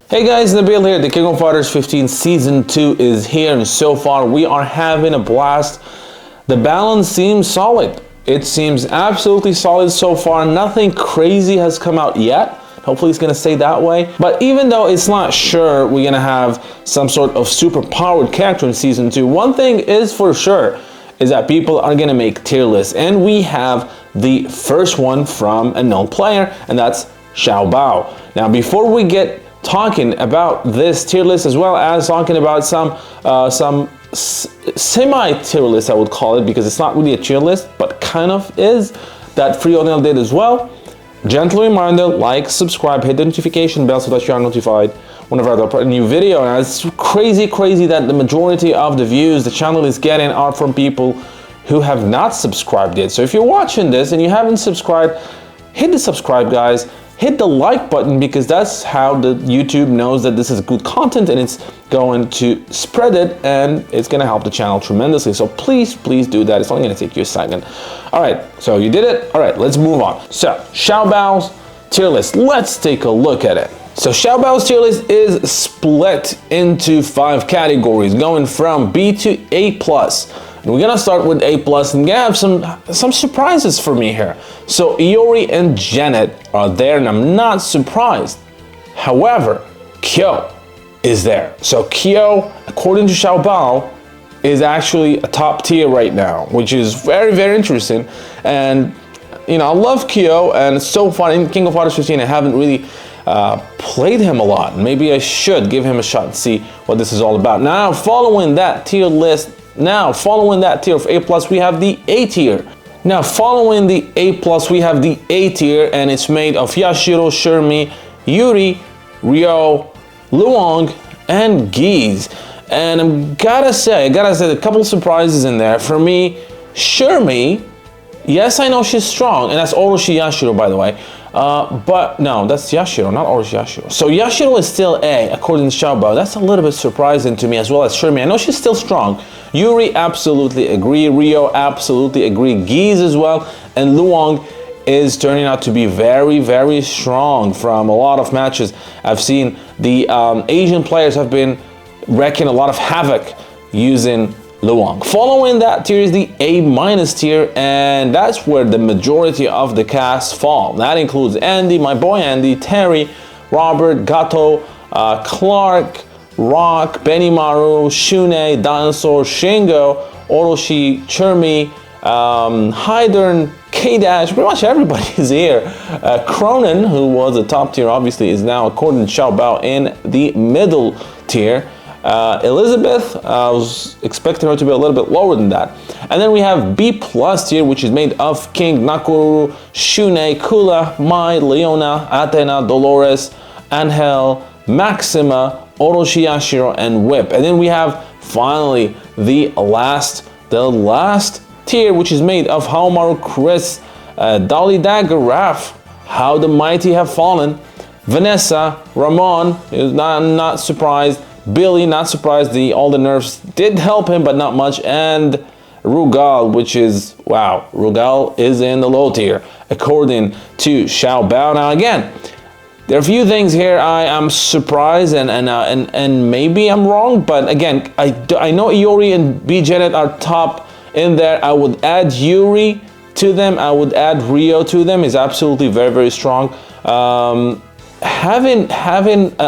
Hey guys, Nabil here. The King of Fighters 15 Season 2 is here, and so far we are having a blast. The balance seems solid. It seems absolutely solid so far. Nothing crazy has come out yet. Hopefully it's going to stay that way. But even though it's not sure we're going to have some sort of super powered character in Season 2, one thing is for sure is that people are going to make tier lists. And we have the first one from a known player, and that's Xiaobao. Now, before we get talking about this tier list, as well as talking about some semi-tier list, I would call it, because it's not really a tier list, but kind of is, that Frionel did as well. Gentle reminder, like, subscribe, hit the notification bell so that you are notified whenever I upload a new video. And it's crazy that the majority of the views the channel is getting are from people who have not subscribed yet. So if you're watching this and you haven't subscribed, hit the subscribe, guys. Hit the like button, because that's how the YouTube knows that this is good content and it's going to spread it, and it's going to help the channel tremendously. So please do that. It's only going to take you a second. All right, so you did it. All right, let's move on. So Xiaobao's tier list. Let's take a look at it. So Xiaobao's tier list is split into 5 categories, going from B to A+. We're gonna start with A+, and we have some surprises for me here. So Iori and Janet are there, and I'm not surprised. However, Kyo is there. So Kyo, according to Xiaobao, is actually a top tier right now, which is very interesting. And you know, I love Kyo, and so far in King of Fighters 15, I haven't really played him a lot. Maybe I should give him a shot and see what this is all about. Now, following that tier list. Now, following that tier of A+, we have the A tier. Now, following the A+, we have the A tier, and it's made of Yashiro, Shermie, Yuri, Ryo, Luong, and Geese. And I gotta say, a couple surprises in there. For me, Shermie, yes, I know she's strong, and that's Orochi Yashiro, by the way. But no, that's Yashiro, not Orochi Yashiro. So Yashiro is still A, according to Xiaobao. That's a little bit surprising to me, as well as Shermie. I know she's still strong. Yuri, absolutely agree. Ryo, absolutely agree. Geese as well. And Luong is turning out to be very strong from a lot of matches. I've seen the Asian players have been wrecking a lot of havoc using Luong. Following that tier is the A- tier, and that's where the majority of the cast fall. That includes Andy, my boy Andy, Terry, Robert, Gato, Clark, Rock, Benimaru, Shune, Dinosaur, Shingo, Orochi, Chermi, Hydern, K-Dash, pretty much everybody is here. Cronin, who was a top tier, obviously, is now, according to Xiaobao, in the middle tier. Elizabeth, I was expecting her to be a little bit lower than that. And then we have B+ tier, which is made of King, Nakuru, Shune, Kula, Mai, Leona, Athena, Dolores, Angel, Maxima, Orochi Yashiro, and Whip. And then we have finally the last tier, which is made of Haomaru, Chris, Dolly Dagger, Raph, How the Mighty Have Fallen, Vanessa, Ramon, is not surprised, Billy, not surprised, all the nerfs did help him, but not much, and Rugal, which is, wow, Rugal is in the low tier, according to Xiaobao. Now again, there are a few things here I am surprised, and maybe I'm wrong, but again, I know Iori and B Janet are top in there. I would add Yuri to them. I would add Ryo to them. He's absolutely very strong. Having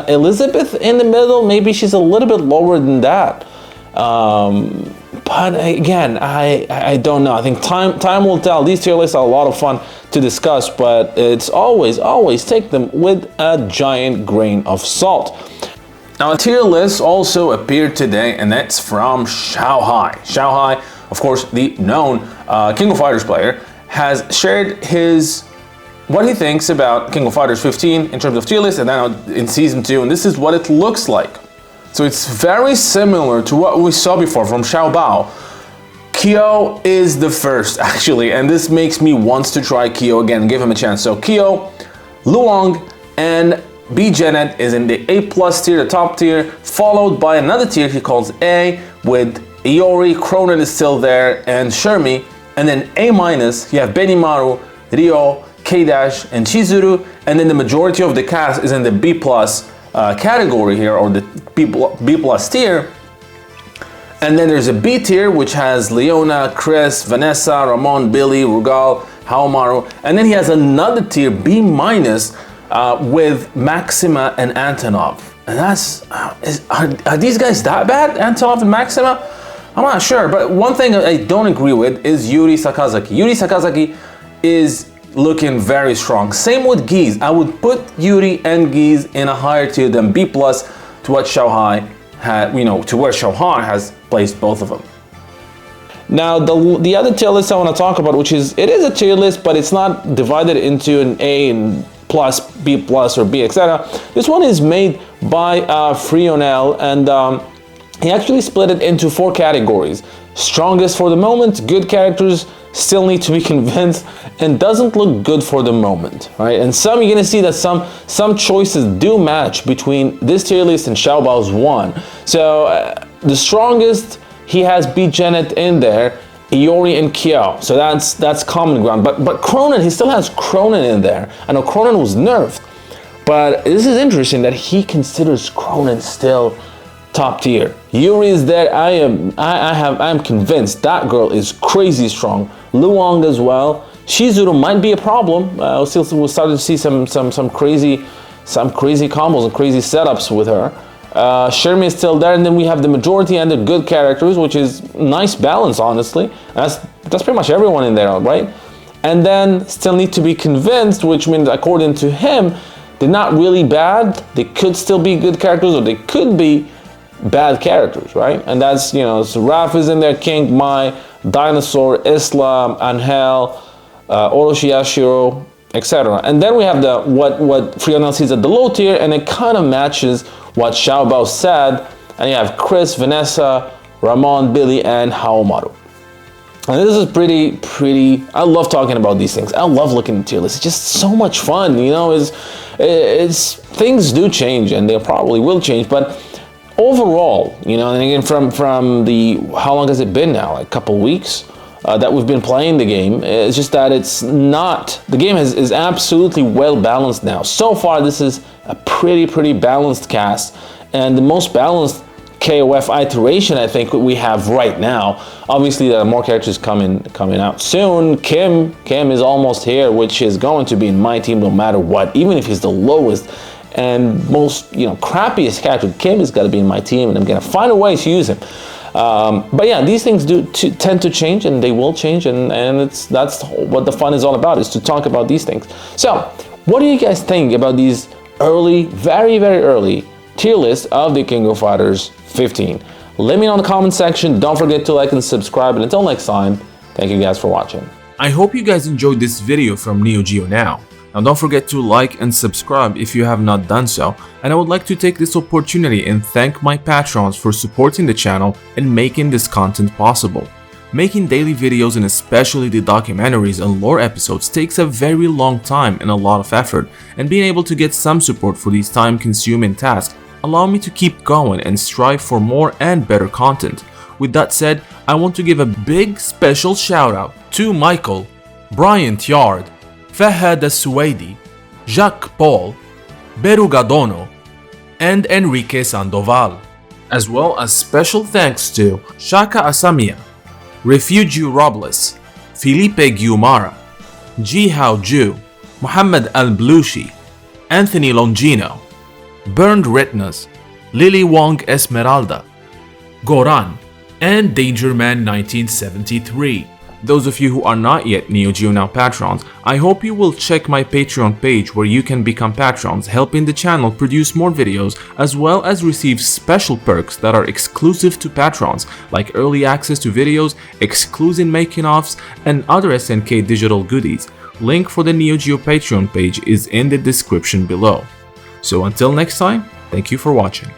Elizabeth in the middle, maybe she's a little bit lower than that. But again, I don't know. I think time will tell. These tier lists are a lot of fun to discuss, but it's always take them with a giant grain of salt. Now, a tier list also appeared today, and that's from Xiaohai. Xiaohai, of course, the known King of Fighters player, has shared what he thinks about King of Fighters 15 in terms of tier list, and then in Season 2, and this is what it looks like. So it's very similar to what we saw before from Xiaobao. Kyo is the first, actually, and this makes me want to try Kyo again, give him a chance. So Kyo, Luong, and B Janet is in the A+ tier, the top tier, followed by another tier he calls A, with Iori, Cronin is still there, and Shermie, and then A-, you have Benimaru, Ryo, K-Dash, and Chizuru, and then the majority of the cast is in the B+, category here, or the B plus tier. And then there's a B tier, which has Leona, Chris, Vanessa, Ramon, Billy, Rugal, Haomaru. And then he has another tier, B minus, with Maxima and Antonov. And that's, are these guys that bad, Antonov and Maxima? I'm not sure, but one thing I don't agree with is Yuri Sakazaki. Yuri Sakazaki is looking very strong. Same with Giz. I would put Yuri and Giz in a higher tier than B plus to what Xiaohai had, to where Xiaohai has placed both of them. Now the other tier list I want to talk about, which is, it is a tier list, but it's not divided into an A and plus, B plus, or B, etc. This one is made by Frionel, and he actually split it into 4 categories. Strongest for the moment, good characters, still need to be convinced, and doesn't look good for the moment, right? And some, you're gonna see that some choices do match between this tier list and Xiaobao's one. So the strongest, he has B Janet in there, Iori and Kyo, so that's common ground. But Cronin, he still has Cronin in there. I know Cronin was nerfed, but this is interesting that he considers Cronin still top tier. Yuri is there. I'm convinced that girl is crazy strong. Luong as well. Shizuru might be a problem. We'll start to see some crazy combos and crazy setups with her. Shermie is still there, and then we have the majority and the good characters, which is nice balance, honestly. That's pretty much everyone in there, right? And then still need to be convinced, which means according to him, they're not really bad. They could still be good characters, or they could be bad characters, right? And that's, so Raph is in there, King, Mai, Dinosaur, Islam, Angel, Orochi Yashiro, etc. And then we have the what Frionel sees at the low tier, and it kind of matches what Xiaobao said. And you have Chris, Vanessa, Ramon, Billy, and Haomaru. And this is pretty. I love talking about these things. I love looking at tier lists. It's just so much fun, It's things do change, and they probably will change, but overall, and again, from the, how long has it been now? Like a couple weeks that we've been playing the game. It's just that it's not, the game is absolutely well balanced now. So far, this is a pretty balanced cast, and the most balanced KOF iteration I think we have right now. Obviously, there are more characters coming out soon. Kim is almost here, which is going to be in my team no matter what, even if he's the lowest and most crappiest character. Kim has got to be in my team, and I'm gonna find a way to use him. But yeah, these things do tend to change, and they will change, and that's what the fun is all about, is to talk about these things. So what do you guys think about these early, very early tier list of the King of Fighters 15? Let me know in the comment section. Don't forget to like and subscribe, and until next time, thank you guys for watching. I hope you guys enjoyed this video from Neogeonow. Now don't forget to like and subscribe if you have not done so, and I would like to take this opportunity and thank my patrons for supporting the channel and making this content possible. Making daily videos, and especially the documentaries and lore episodes, takes a very long time and a lot of effort, and being able to get some support for these time-consuming tasks allow me to keep going and strive for more and better content. With that said, I want to give a big special shout out to Michael, Brian Tiard, Fahad Suwaidi, Jacques Paul, Berugadono, and Enrique Sandoval, as well as special thanks to Shaka Asamiya, Refugio Robles, Felipe Guimara, Jihao Ju, Muhammad Al-Blushi, Anthony Longino, Burned Retinas, Lily Wong Esmeralda, Goran, and Dangerman 1973. Those of you who are not yet Neogeonow patrons, I hope you will check my Patreon page where you can become patrons, helping the channel produce more videos, as well as receive special perks that are exclusive to patrons, like early access to videos, exclusive making-offs, and other SNK digital goodies. Link for the Neogeo Patreon page is in the description below. So until next time, thank you for watching.